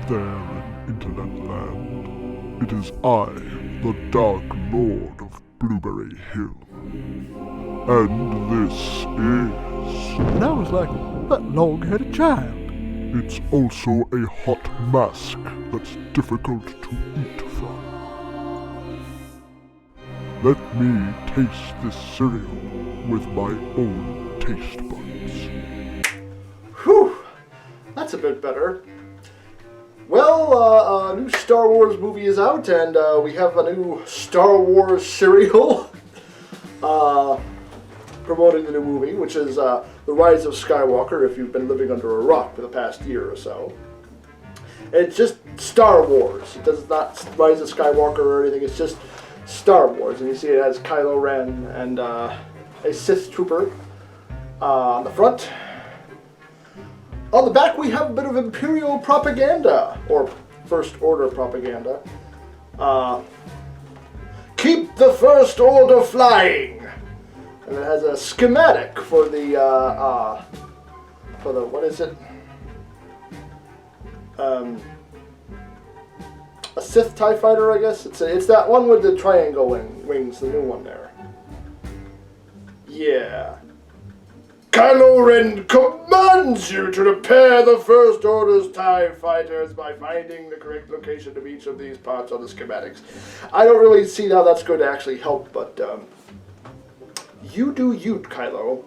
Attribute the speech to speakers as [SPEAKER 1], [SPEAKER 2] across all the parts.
[SPEAKER 1] there in Internet Land. It is I, the Dark Lord of Blueberry Hill. And this is...
[SPEAKER 2] And I was like that long-haired child.
[SPEAKER 1] It's also a hot mask that's difficult to eat from. Let me taste this cereal with my own taste buds.
[SPEAKER 3] Whew! That's a bit better. Well, a new Star Wars movie is out, and we have a new Star Wars cereal promoting the new movie, which is The Rise of Skywalker, if you've been living under a rock for the past year or so. It's just Star Wars. It does not Rise of Skywalker or anything, it's just Star Wars. And you see it has Kylo Ren and a Sith Trooper on the front. On the back we have a bit of Imperial propaganda, or First Order propaganda. Keep the First Order flying! And it has a schematic for the, what is it? A Sith TIE Fighter, I guess? It's that one with the triangle wings, the new one there. Yeah. Kylo Ren commands you to repair the First Order's TIE Fighters by finding the correct location of each of these parts on the schematics. I don't really see how that's going to actually help, but you do you, Kylo.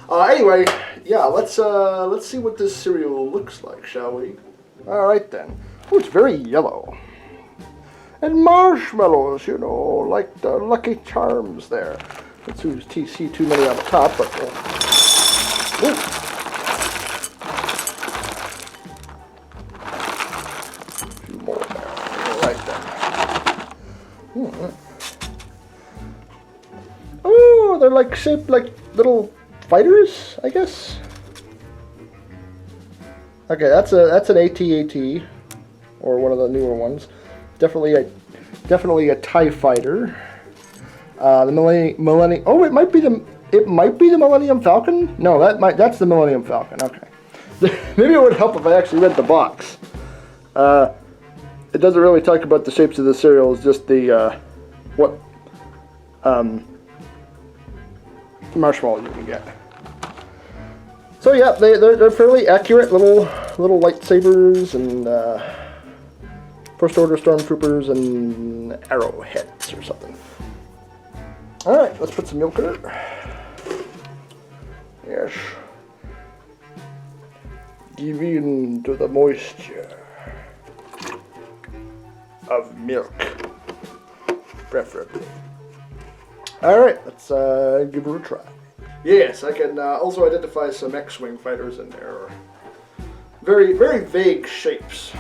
[SPEAKER 3] Anyway, yeah, let's see what this cereal looks like, shall we? All right then. Oh, it's very yellow. And marshmallows, you know, like the Lucky Charms there. Let's see too many on the top, but. Ooh. A few more there. All right then. Oh, they're like shaped like little fighters, I guess. Okay, that's an AT-AT, or one of the newer ones. Definitely a TIE Fighter. The Millennium. Oh, it might be the Millennium Falcon. No, that's the Millennium Falcon. Okay, maybe it would help if I actually read the box. It doesn't really talk about the shapes of the cereal. It's just the marshmallow you can get. So yeah, they're fairly accurate little lightsabers and First Order stormtroopers and arrowheads or something. All right, let's put some milk in it. Yes. Give in to the moisture of milk, preferably. All right, let's give it a try. Yes, I can also identify some X-Wing fighters in there. Very, very vague shapes.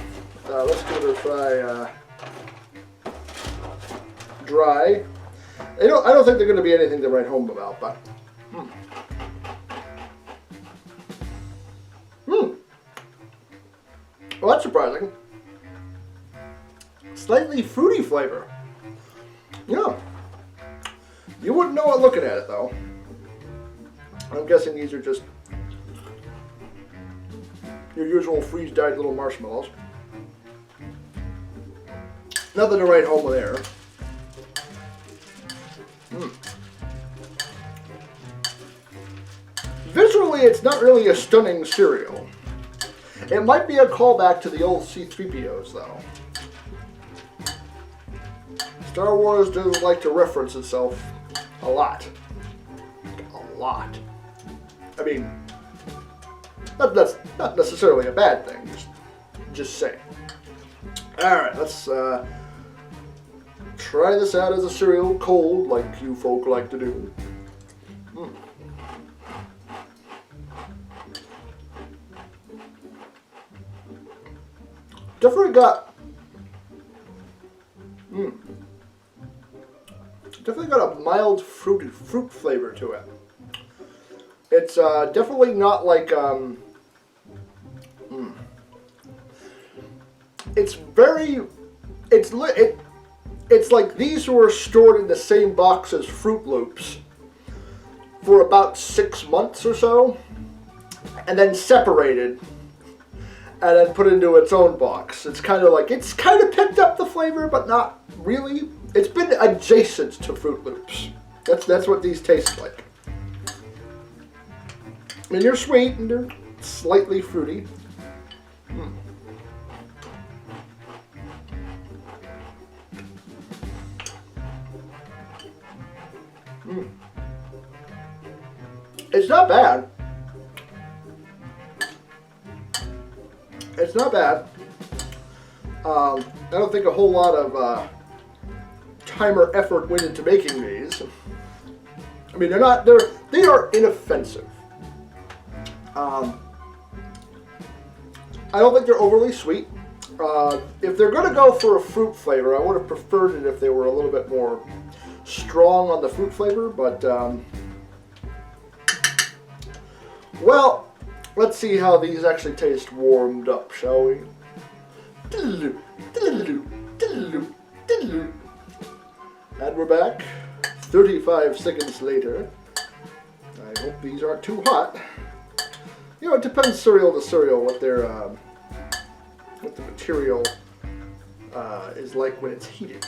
[SPEAKER 3] Let's give it a try. Dry. I don't think they're going to be anything to write home about, but. Well, that's surprising. Slightly fruity flavor. Yeah. You wouldn't know it looking at it, though. I'm guessing these are just your usual freeze-dried little marshmallows. Nothing to write home with there. Visually, it's not really a stunning cereal. It might be a callback to the old C-3POs, though. Star Wars does like to reference itself a lot. A lot. I mean, that's not necessarily a bad thing, just saying. Alright, let's try this out as a cereal cold, like you folk like to do. Definitely got a mild fruit flavor to it. It's definitely not like it's like these were stored in the same box as Fruit Loops for about 6 months or so, and then separated and then put it into its own box. It's kind of picked up the flavor, but not really. It's been adjacent to Fruit Loops. That's what these taste like. And they're sweet and they're slightly fruity. It's not bad. It's not bad. I don't think a whole lot of time or effort went into making these. I mean, they are inoffensive. I don't think they're overly sweet. If they're going to go for a fruit flavor, I would have preferred it if they were a little bit more strong on the fruit flavor, but well, let's see how these actually taste warmed up, shall we? And we're back 35 seconds later. I hope these aren't too hot. You know, it depends cereal to cereal what their what the material is like when it's heated.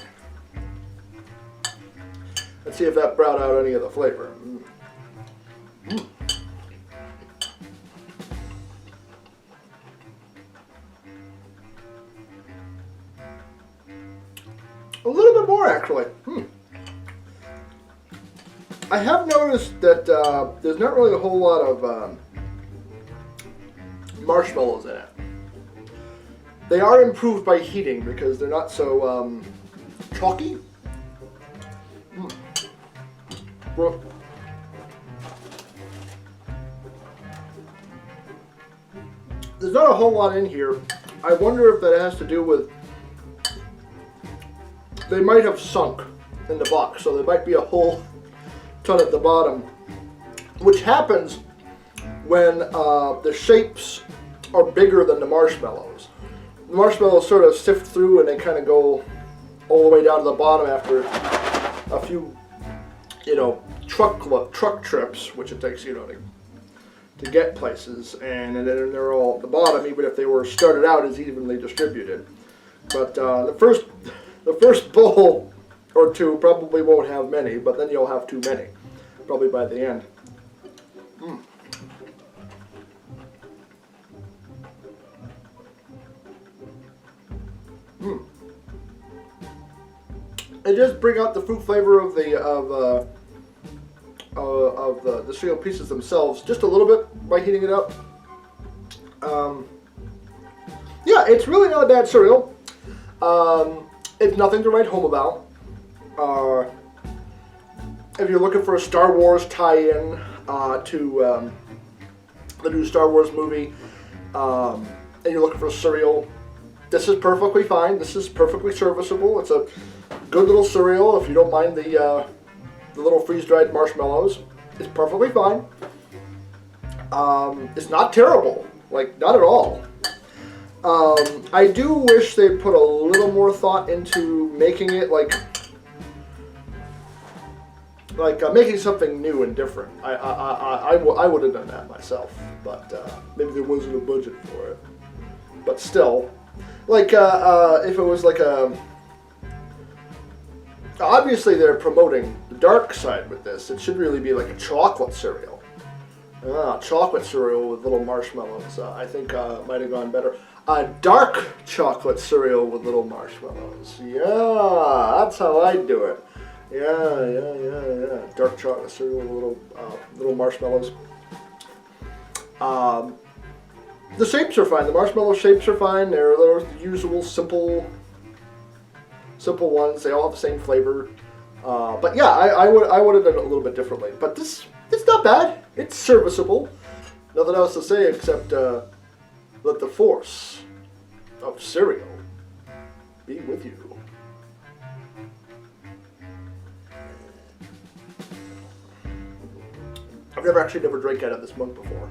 [SPEAKER 3] Let's see if that brought out any of the flavor. A little bit more, actually. I have noticed that there's not really a whole lot of marshmallows in it. They are improved by heating because they're not so chalky. Well, there's not a whole lot in here. I wonder if that has to do with they might have sunk in the box, so there might be a whole ton at the bottom, which happens when the shapes are bigger than the marshmallows. The marshmallows sort of sift through and they kind of go all the way down to the bottom after a few, truck trips, which it takes, to get places, and then they're all at the bottom, even if they were started out as evenly distributed. But the first bowl or two probably won't have many, but then you'll have too many, probably by the end. It does bring out the fruit flavor of the cereal pieces themselves just a little bit by heating it up. Yeah, it's really not a bad cereal. It's nothing to write home about. If you're looking for a Star Wars tie-in to the new Star Wars movie, and you're looking for a cereal, this is perfectly fine. This is perfectly serviceable. It's a good little cereal if you don't mind the little freeze-dried marshmallows. It's perfectly fine. It's not terrible, not at all. I do wish they put a little more thought into making it making something new and different. I would have done that myself, but maybe there wasn't a budget for it. But still, if it was obviously they're promoting the dark side with this. It should really be like a chocolate cereal. Chocolate cereal with little marshmallows. I think might have gone better. A dark chocolate cereal with little marshmallows. Yeah, that's how I'd do it. Yeah. Dark chocolate cereal with little marshmallows. The shapes are fine. The marshmallow shapes are fine. They're the usual simple ones. They all have the same flavor. But yeah, I would have done it a little bit differently. But it's not bad. It's serviceable. Nothing else to say except let the force of cereal be with you. I've never drank out of this mug before.